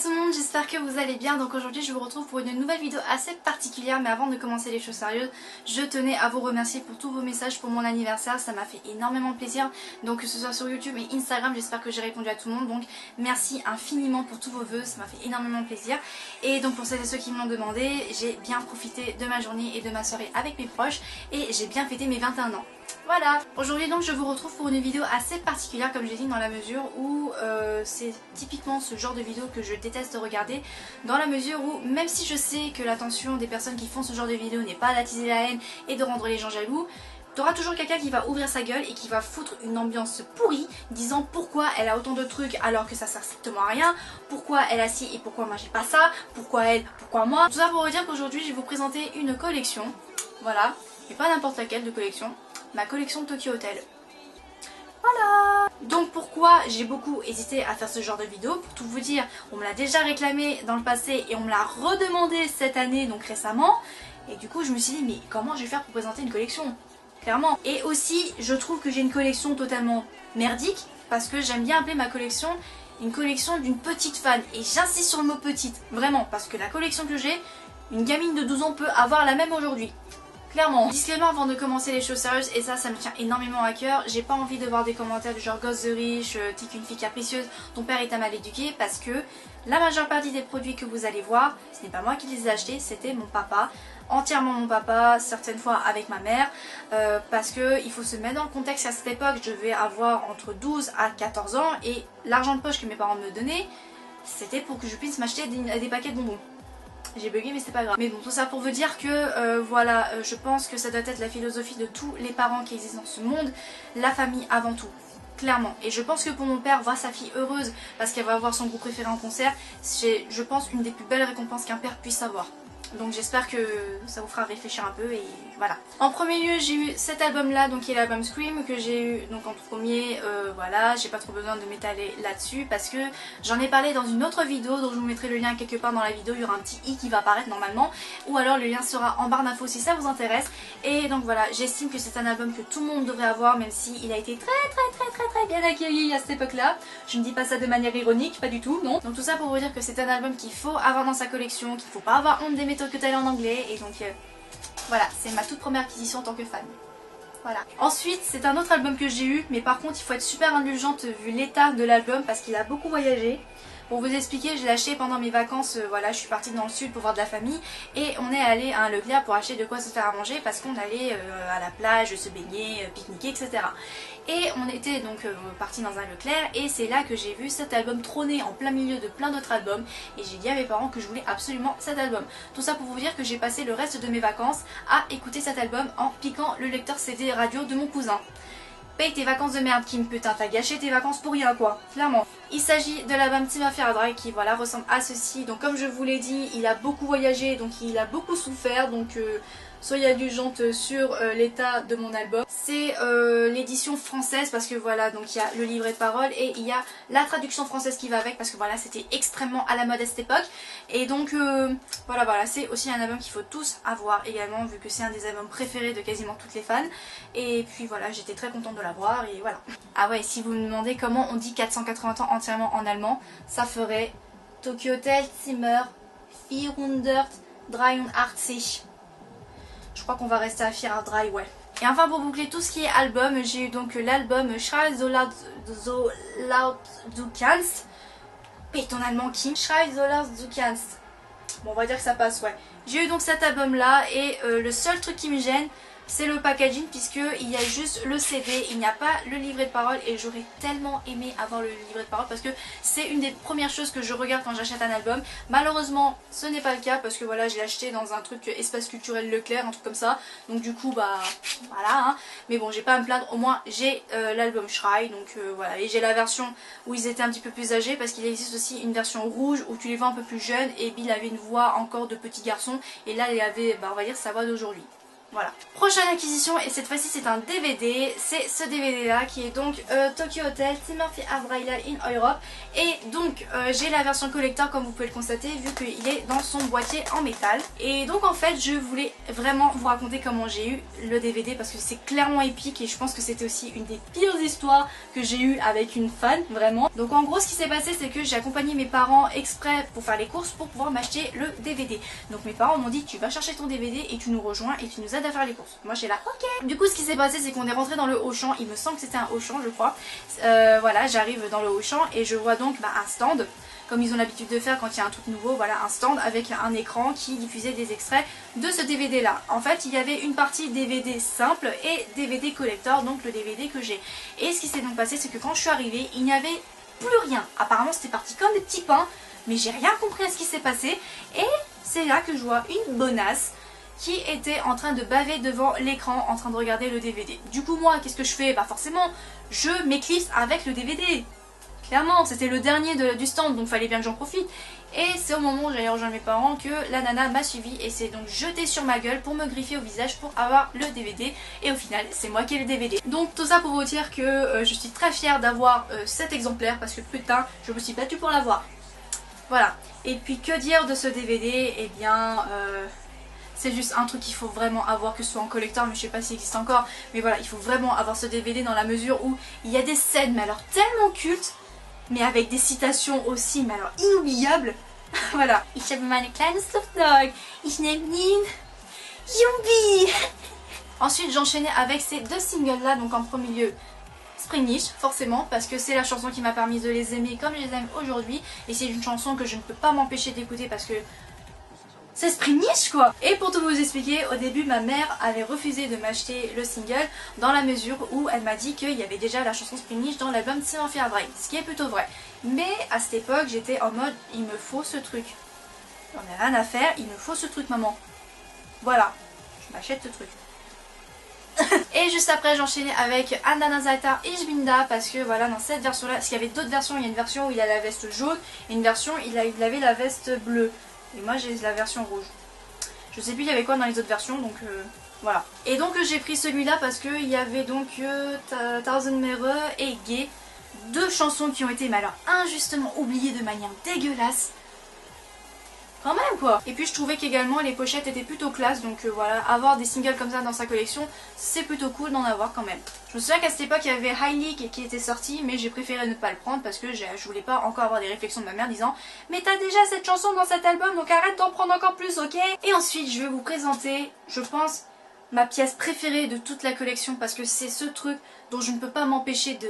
tout le monde, j'espère que vous allez bien. Donc aujourd'hui je vous retrouve pour une nouvelle vidéo assez particulière. Mais avant de commencer les choses sérieuses, je tenais à vous remercier pour tous vos messages pour mon anniversaire. Ça m'a fait énormément plaisir. Donc que ce soit sur YouTube et Instagram, j'espère que j'ai répondu à tout le monde. Donc merci infiniment pour tous vos vœux, ça m'a fait énormément plaisir. Et donc pour celles et ceux qui me l'ont demandé, j'ai bien profité de ma journée et de ma soirée avec mes proches. Et j'ai bien fêté mes 21 ans. Voilà, aujourd'hui donc je vous retrouve pour une vidéo assez particulière comme j'ai dit, dans la mesure où c'est typiquement ce genre de vidéo que je déteste regarder, dans la mesure où même si je sais que l'attention des personnes qui font ce genre de vidéo n'est pas d'attiser la haine et de rendre les gens jaloux, t'auras toujours quelqu'un qui va ouvrir sa gueule et qui va foutre une ambiance pourrie disant pourquoi elle a autant de trucs alors que ça sert strictement à rien, pourquoi elle a ci et pourquoi moi j'ai pas ça, pourquoi elle, pourquoi moi. Tout ça pour vous dire qu'aujourd'hui je vais vous présenter une collection, voilà, et pas n'importe laquelle de collection, ma collection Tokyo Hotel. Voilà. Donc pourquoi j'ai beaucoup hésité à faire ce genre de vidéo, pour tout vous dire, on me l'a déjà réclamé dans le passé et on me l'a redemandé cette année, donc récemment, et du coup je me suis dit mais comment je vais faire pour présenter une collection, clairement. Et aussi je trouve que j'ai une collection totalement merdique, parce que j'aime bien appeler ma collection une collection d'une petite fan, et j'insiste sur le mot petite, vraiment, parce que la collection que j'ai, une gamine de 12 ans peut avoir la même aujourd'hui. Clairement. Disclaimer avant de commencer les choses sérieuses, et ça me tient énormément à cœur, j'ai pas envie de voir des commentaires du genre gosse de riche, t'es qu'une fille capricieuse, ton père t'a mal éduqué, parce que la majeure partie des produits que vous allez voir, ce n'est pas moi qui les ai achetés, c'était mon papa, entièrement mon papa, certaines fois avec ma mère, parce que il faut se mettre dans le contexte. À cette époque je devais avoir entre 12 à 14 ans et l'argent de poche que mes parents me donnaient, c'était pour que je puisse m'acheter des paquets de bonbons. J'ai bugué mais c'est pas grave. Mais bon, tout ça pour vous dire que voilà, je pense que ça doit être la philosophie de tous les parents qui existent dans ce monde, la famille avant tout, clairement. Et je pense que pour mon père, voir sa fille heureuse parce qu'elle va avoir son groupe préféré en concert, c'est, je pense, une des plus belles récompenses qu'un père puisse avoir. Donc j'espère que ça vous fera réfléchir un peu et voilà. En premier lieu j'ai eu cet album là, donc qui est l'album Scream, que j'ai eu donc en premier, voilà, j'ai pas trop besoin de m'étaler là-dessus parce que j'en ai parlé dans une autre vidéo dont je vous mettrai le lien quelque part dans la vidéo, il y aura un petit i qui va apparaître normalement, ou alors le lien sera en barre d'infos si ça vous intéresse. Et donc voilà, j'estime que c'est un album que tout le monde devrait avoir, même si il a été très bien accueilli à cette époque là. Je ne dis pas ça de manière ironique, pas du tout, non. Donc tout ça pour vous dire que c'est un album qu'il faut avoir dans sa collection, qu'il faut pas avoir honte d'aimer Tokyo Hotel en anglais, et donc voilà, c'est ma toute première acquisition en tant que fan. Voilà. Ensuite, c'est un autre album que j'ai eu, mais par contre il faut être super indulgente vu l'état de l'album parce qu'il a beaucoup voyagé. Pour vous expliquer, je l'ai acheté pendant mes vacances, voilà, je suis partie dans le sud pour voir de la famille et on est allé à un Leclerc pour acheter de quoi se faire à manger parce qu'on allait à la plage, se baigner, pique-niquer, etc. Et on était donc parti dans un Leclerc et c'est là que j'ai vu cet album trôner en plein milieu de plein d'autres albums et j'ai dit à mes parents que je voulais absolument cet album. Tout ça pour vous dire que j'ai passé le reste de mes vacances à écouter cet album en piquant le lecteur CD radio de mon cousin. Paye tes vacances de merde Kim, putain, t'as gâché tes vacances pour rien quoi, clairement. Il s'agit de l'album Team Affair Dry qui voilà ressemble à ceci. Donc comme je vous l'ai dit, il a beaucoup voyagé, donc il a beaucoup souffert, donc soyez indulgente sur l'état de mon album. C'est l'édition française parce que voilà, donc il y a le livret de parole et il y a la traduction française qui va avec parce que voilà, c'était extrêmement à la mode à cette époque. Et donc voilà, c'est aussi un album qu'il faut tous avoir également vu que c'est un des albums préférés de quasiment toutes les fans. Et puis voilà, j'étais très contente de l'avoir et voilà. Ah ouais, si vous me demandez comment on dit 480 ans entièrement en allemand, ça ferait Tokyo Hotel Zimmer 483. Je crois qu'on va rester à Fire Dry, ouais. Et enfin pour boucler tout ce qui est album, j'ai eu donc l'album Schrei so laut du kannst. Paye ton allemand Kim. Schrei so laut du kannst. Bon, on va dire que ça passe, ouais. J'ai eu donc cet album là et le seul truc qui me gêne, c'est le packaging puisqu'il y a juste le CD, il n'y a pas le livret de parole et j'aurais tellement aimé avoir le livret de parole parce que c'est une des premières choses que je regarde quand j'achète un album. Malheureusement ce n'est pas le cas parce que voilà, j'ai acheté dans un truc espace culturel Leclerc, un truc comme ça, donc du coup bah voilà hein. Mais bon, j'ai pas à me plaindre, au moins j'ai l'album Schrei, donc voilà, et j'ai la version où ils étaient un petit peu plus âgés parce qu'il existe aussi une version rouge où tu les vois un peu plus jeunes et Bill avait une voix encore de petit garçon et là il avait, bah, on va dire sa voix d'aujourd'hui. Voilà. Prochaine acquisition, et cette fois-ci c'est un DVD, c'est ce DVD là qui est donc Tokyo Hotel, Timothy Abraila in Europe. Et donc j'ai la version collector comme vous pouvez le constater vu qu'il est dans son boîtier en métal. Et donc en fait je voulais vraiment vous raconter comment j'ai eu le DVD parce que c'est clairement épique et je pense que c'était aussi une des pires histoires que j'ai eu avec une fan, vraiment. Donc en gros ce qui s'est passé c'est que j'ai accompagné mes parents exprès pour faire les courses pour pouvoir m'acheter le DVD. Donc mes parents m'ont dit tu vas chercher ton DVD et tu nous rejoins et tu nous aides à faire les courses. Moi j'étais là ok. Du coup ce qui s'est passé c'est qu'on est rentré dans le Auchan, il me semble que c'était un Auchan je crois. Voilà, j'arrive dans le Auchan et je vois donc un stand comme ils ont l'habitude de faire quand il y a un truc nouveau, voilà un stand avec un écran qui diffusait des extraits de ce DVD là. En fait il y avait une partie DVD simple et DVD collector, donc le DVD que j'ai. Et ce qui s'est donc passé c'est que quand je suis arrivée il n'y avait plus rien. Apparemment c'était parti comme des petits pains mais j'ai rien compris à ce qui s'est passé et c'est là que je vois une bonasse qui était en train de baver devant l'écran en train de regarder le DVD. Du coup moi qu'est-ce que je fais? Bah forcément je m'éclipse avec le DVD. Clairement c'était le dernier du stand donc fallait bien que j'en profite. Et c'est au moment où j'allais rejoindre mes parents que la nana m'a suivi et s'est donc jetée sur ma gueule pour me griffer au visage pour avoir le DVD. Et au final c'est moi qui ai le DVD. Donc tout ça pour vous dire que je suis très fière d'avoir cet exemplaire parce que putain je me suis battue pour l'avoir. Voilà. Et puis que dire de ce DVD? Eh bien c'est juste un truc qu'il faut vraiment avoir, que ce soit en collector, mais je sais pas s'il existe encore. Mais voilà, il faut vraiment avoir ce DVD dans la mesure où il y a des scènes, mais alors tellement cultes, mais avec des citations aussi, mais alors inoubliables. Voilà. Ich habe meine kleine Stuffdog. Ich nehme ihn Yumbi. Ensuite, j'enchaînais avec ces deux singles là, donc en premier lieu. Spring Niche, forcément, parce que c'est la chanson qui m'a permis de les aimer comme je les aime aujourd'hui. Et c'est une chanson que je ne peux pas m'empêcher d'écouter parce que c'est Spring Niche quoi. Et pour tout vous expliquer, au début ma mère avait refusé de m'acheter le single dans la mesure où elle m'a dit qu'il y avait déjà la chanson Spring Niche dans l'album Timothy Abraila, ce qui est plutôt vrai. Mais à cette époque j'étais en mode il me faut ce truc. J'en ai rien à faire, il me faut ce truc maman. Voilà, je m'achète ce truc. Et juste après j'enchaînais avec Andanazata Ishbinda parce que voilà dans cette version là, parce qu'il y avait d'autres versions, il y a une version où il a la veste jaune et une version où il avait la veste bleue. Et moi j'ai la version rouge. Je sais plus il y avait quoi dans les autres versions donc voilà. Et donc j'ai pris celui-là parce qu'il y avait donc Thousand Mirror et Gay. Deux chansons qui ont été mais alors injustement oubliées de manière dégueulasse. Quand même quoi. Et puis je trouvais qu'également les pochettes étaient plutôt classe donc voilà, avoir des singles comme ça dans sa collection c'est plutôt cool d'en avoir quand même. Je me souviens qu'à cette époque il y avait High League qui était sorti mais j'ai préféré ne pas le prendre parce que je voulais pas encore avoir des réflexions de ma mère disant mais t'as déjà cette chanson dans cet album donc arrête d'en prendre encore plus ok. Et ensuite je vais vous présenter je pense ma pièce préférée de toute la collection parce que c'est ce truc dont je ne peux pas m'empêcher de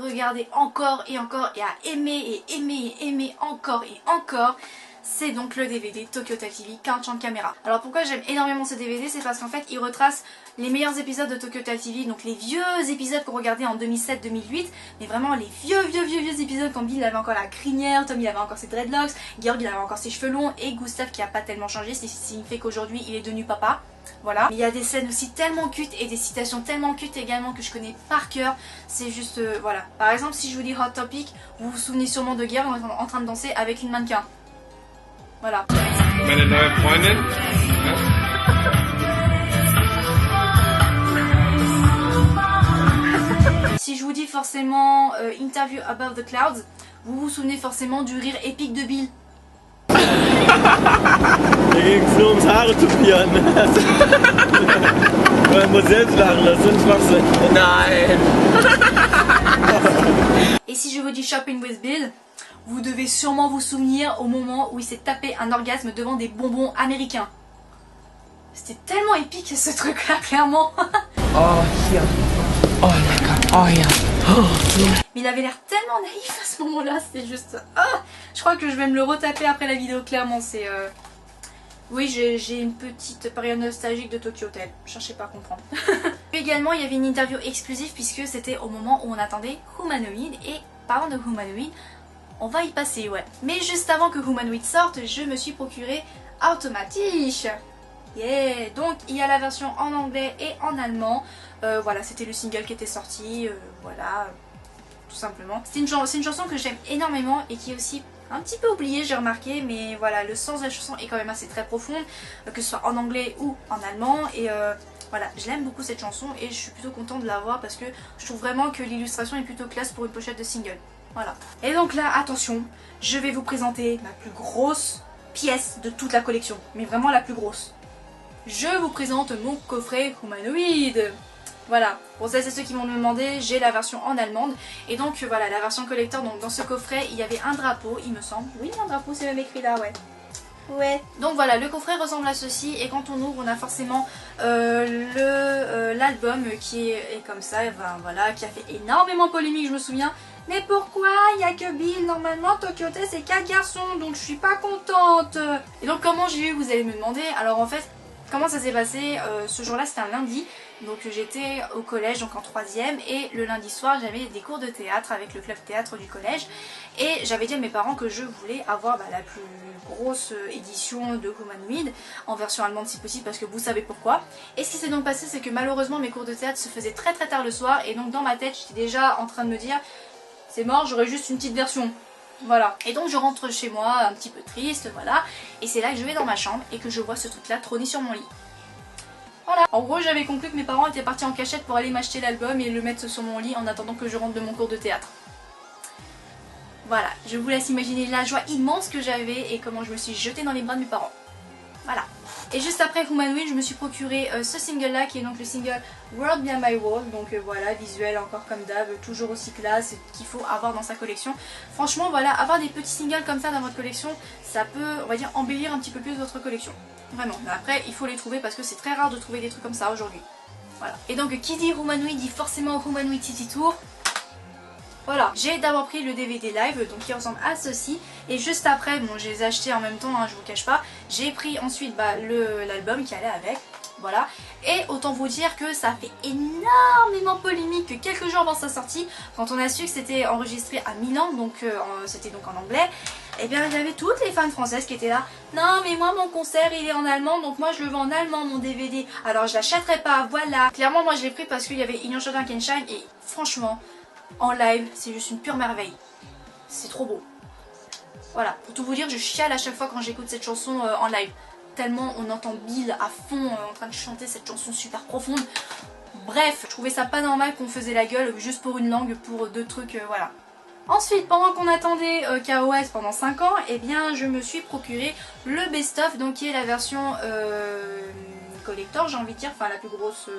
regarder encore et encore et à aimer et aimer et aimer encore et encore. C'est donc le DVD Tokyo Hotel TV 40 ans de caméra. Alors pourquoi j'aime énormément ce DVD, c'est parce qu'en fait il retrace les meilleurs épisodes de Tokyo Hotel TV, donc les vieux épisodes qu'on regardait en 2007-2008, mais vraiment les vieux épisodes quand Bill avait encore la crinière, Tom il avait encore ses dreadlocks, Georg il avait encore ses cheveux longs et Gustave qui a pas tellement changé, ce qui fait qu'aujourd'hui il est devenu papa. Voilà. Mais il y a des scènes aussi tellement cutes et des citations tellement cutes également que je connais par cœur. C'est juste, voilà. Par exemple, si je vous dis Hot Topic, vous vous souvenez sûrement de Georg en train de danser avec une mannequin. Voilà. Meine neue Freundin. Si je vous dis forcément Interview Above the Clouds, vous vous souvenez forcément du rire épique de Bill. Mir ging's nur ums Haare tupieren. Man muss selbst lachen, das ist Schwachsinn. Nein. Et si je vous dis Shopping with Bill, vous devez sûrement vous souvenir au moment où il s'est tapé un orgasme devant des bonbons américains. C'était tellement épique ce truc là, clairement. Oh, hier. Oh, lecker. Oh, ja. Oh. Mais il avait l'air tellement naïf à ce moment-là, c'était juste... Ah, je crois que je vais me le retaper après la vidéo, clairement, c'est... Oui, j'ai une petite période nostalgique de Tokyo Hotel, cherchez pas à comprendre. Également, il y avait une interview exclusive puisque c'était au moment où on attendait Humanoid, et parlant de Humanoid, on va y passer, ouais. Mais juste avant que Humanoid sorte, je me suis procuré Automatisch. Yeah. Donc il y a la version en anglais et en allemand. Voilà, c'était le single qui était sorti, voilà, tout simplement. C'est une chanson que j'aime énormément et qui est aussi un petit peu oublié, j'ai remarqué, mais voilà, le sens de la chanson est quand même assez très profond, que ce soit en anglais ou en allemand, et voilà, je l'aime beaucoup cette chanson et je suis plutôt contente de la voir parce que je trouve vraiment que l'illustration est plutôt classe pour une pochette de single. Voilà. Et donc là, attention, je vais vous présenter ma plus grosse pièce de toute la collection, mais vraiment la plus grosse. Je vous présente mon coffret Humanoid. Voilà, pour celles et ceux qui m'ont demandé, j'ai la version en allemande. Et donc voilà, la version collector, donc dans ce coffret, il y avait un drapeau, il me semble. Oui, un drapeau, c'est même écrit là, ouais. Ouais. Donc voilà, le coffret ressemble à ceci. Et quand on ouvre, on a forcément l'album qui est comme ça, ben, voilà, qui a fait énormément polémique, je me souviens. Mais pourquoi il n'y a que Bill? Normalement, Tokyo Hotel, c'est 4 garçons, donc je suis pas contente. Et donc comment j'ai eu, vous allez me demander. Alors en fait, comment ça s'est passé? Ce jour-là, c'était un lundi. Donc j'étais au collège, donc en 3e, et le lundi soir j'avais des cours de théâtre avec le club théâtre du collège, et j'avais dit à mes parents que je voulais avoir la plus grosse édition de Humanoid en version allemande si possible, parce que vous savez pourquoi. Et ce qui s'est donc passé, c'est que malheureusement mes cours de théâtre se faisaient très très tard le soir, et donc dans ma tête j'étais déjà en train de me dire c'est mort, j'aurai juste une petite version. Voilà, et donc je rentre chez moi un petit peu triste, voilà, et c'est là que je vais dans ma chambre et que je vois ce truc là trôner sur mon lit. Voilà. En gros, j'avais conclu que mes parents étaient partis en cachette pour aller m'acheter l'album et le mettre sur mon lit en attendant que je rentre de mon cours de théâtre. Voilà, je vous laisse imaginer la joie immense que j'avais et comment je me suis jetée dans les bras de mes parents. Voilà. Et juste après Humanoid, je me suis procuré ce single là qui est donc le single World Beyond My World. Donc voilà, visuel encore comme d'hab, toujours aussi classe, qu'il faut avoir dans sa collection. Franchement voilà, avoir des petits singles comme ça dans votre collection, ça peut, on va dire, embellir un petit peu plus votre collection. Vraiment, mais après il faut les trouver parce que c'est très rare de trouver des trucs comme ça aujourd'hui. Voilà. Et donc qui dit Humanoid dit forcément Humanoid City Tour. Voilà, j'ai d'abord pris le DVD live, donc qui ressemble à ceci, et juste après, bon je les ai achetés en même temps, hein, je vous cache pas, j'ai pris ensuite l'album qui allait avec, voilà, et autant vous dire que ça a fait énormément polémique quelques jours avant sa sortie, quand on a su que c'était enregistré à Milan, donc c'était donc en anglais, et bien il y avait toutes les fans françaises qui étaient là, non mais moi mon concert il est en allemand, donc moi je le vends en allemand mon DVD, alors je l'achèterai pas, voilà. Clairement moi je l'ai pris parce qu'il y avait Inyo Shodan Kenshin, et franchement, en live, c'est juste une pure merveille. C'est trop beau. Voilà, pour tout vous dire, je chiale à chaque fois quand j'écoute cette chanson en live. Tellement on entend Bill à fond en train de chanter cette chanson super profonde. Bref, je trouvais ça pas normal qu'on faisait la gueule juste pour une langue, pour deux trucs, voilà. Ensuite, pendant qu'on attendait KOS pendant 5 ans, eh bien je me suis procuré le best-of, donc qui est la version collector, j'ai envie de dire, enfin la plus grosse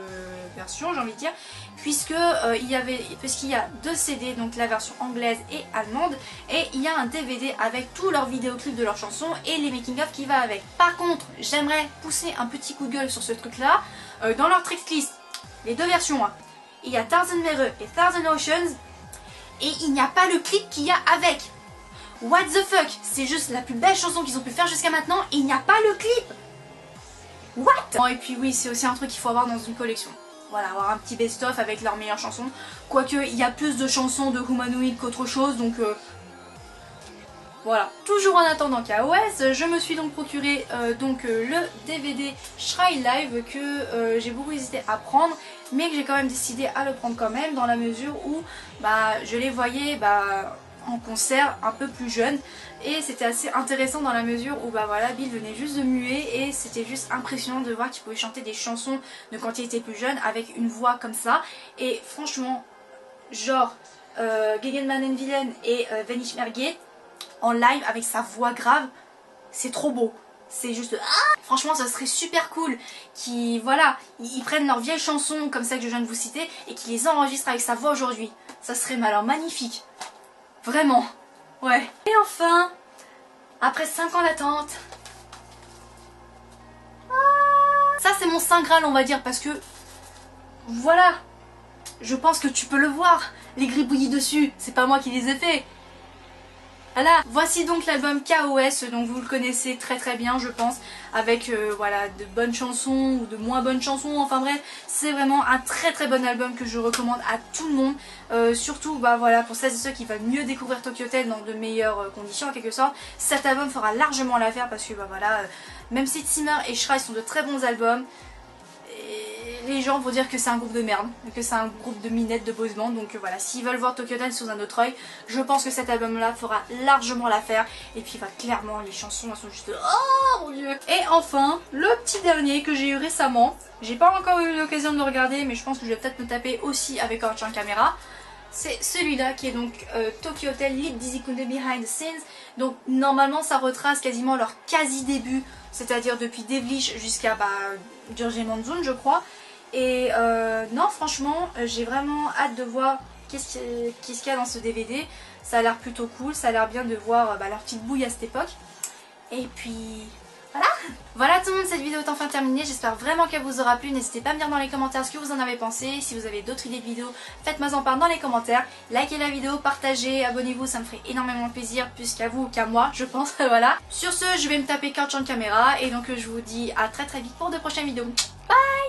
version, j'ai envie de dire, puisqu'il y a 2 CD, donc la version anglaise et allemande, et il y a un DVD avec tous leurs vidéoclips de leurs chansons et les making-of qui va avec. Par contre, j'aimerais pousser un petit coup de gueule sur ce truc-là. Dans leur tracklist, les 2 versions, hein, il y a Thousand Mirrors et Thousand Oceans, et il n'y a pas le clip qu'il y a avec. What the fuck? C'est juste la plus belle chanson qu'ils ont pu faire jusqu'à maintenant et il n'y a pas le clip. What? Oh, et puis oui, c'est aussi un truc qu'il faut avoir dans une collection. Voilà, avoir un petit best-of avec leurs meilleures chansons. Quoique, il y a plus de chansons de Humanoid qu'autre chose, donc voilà. Toujours en attendant KOS, je me suis donc procuré le DVD Shrine Live que j'ai beaucoup hésité à prendre, mais que j'ai quand même décidé à le prendre quand même, dans la mesure où je les voyais en concert un peu plus jeune, et c'était assez intéressant dans la mesure où voilà, Bill venait juste de muer et c'était juste impressionnant de voir qu'il pouvait chanter des chansons de quand il était plus jeune avec une voix comme ça. Et franchement, genre Gegen Mannen Willen et Wenn ich mehr geht en live avec sa voix grave, c'est trop beau. C'est juste franchement ça serait super cool qu'ils prennent leurs vieilles chansons comme ça que je viens de vous citer et qu'ils les enregistrent avec sa voix aujourd'hui. Ça serait alors magnifique. Vraiment, ouais. Et enfin, après 5 ans d'attente, ça c'est mon saint graal on va dire, parce que voilà, je pense que tu peux le voir, les gribouillis dessus, c'est pas moi qui les ai fait. Voilà, voici donc l'album KOS, donc vous le connaissez très très bien je pense, avec de bonnes chansons ou de moins bonnes chansons, enfin bref, c'est vraiment un très très bon album que je recommande à tout le monde, surtout pour celles et ceux qui veulent mieux découvrir Tokyo Hotel dans de meilleures conditions en quelque sorte. Cet album fera largement l'affaire parce que même si Zimmer et Shrine sont de très bons albums, les gens vont dire que c'est un groupe de merde, que c'est un groupe de minettes de boys band. Donc voilà, s'ils veulent voir Tokyo Hotel sous un autre œil, je pense que cet album là fera largement l'affaire. Et puis clairement les chansons elles sont juste oh mon dieu. Et enfin le petit dernier que j'ai eu récemment, j'ai pas encore eu l'occasion de le regarder, mais je pense que je vais peut-être me taper aussi avec Orchan Camera. C'est celui-là qui est donc Tokyo Hotel Lead Dizikunde Behind the Scenes. Donc normalement ça retrace quasiment leur quasi début, c'est-à-dire depuis Devilish jusqu'à Jurgé Monsoon je crois. Et non franchement j'ai vraiment hâte de voir qu'est-ce qu'il y a dans ce DVD. Ça a l'air plutôt cool, ça a l'air bien de voir leur petite bouille à cette époque. Et puis voilà. Voilà tout le monde, cette vidéo est enfin terminée, j'espère vraiment qu'elle vous aura plu. N'hésitez pas à me dire dans les commentaires ce que vous en avez pensé. Si vous avez d'autres idées de vidéos, faites-moi en part dans les commentaires. Likez la vidéo, partagez, abonnez-vous, ça me ferait énormément plaisir, plus qu'à vous qu'à moi je pense. Voilà. Sur ce, je vais me taper Orchan Camera et donc je vous dis à très vite pour de prochaines vidéos. Bye.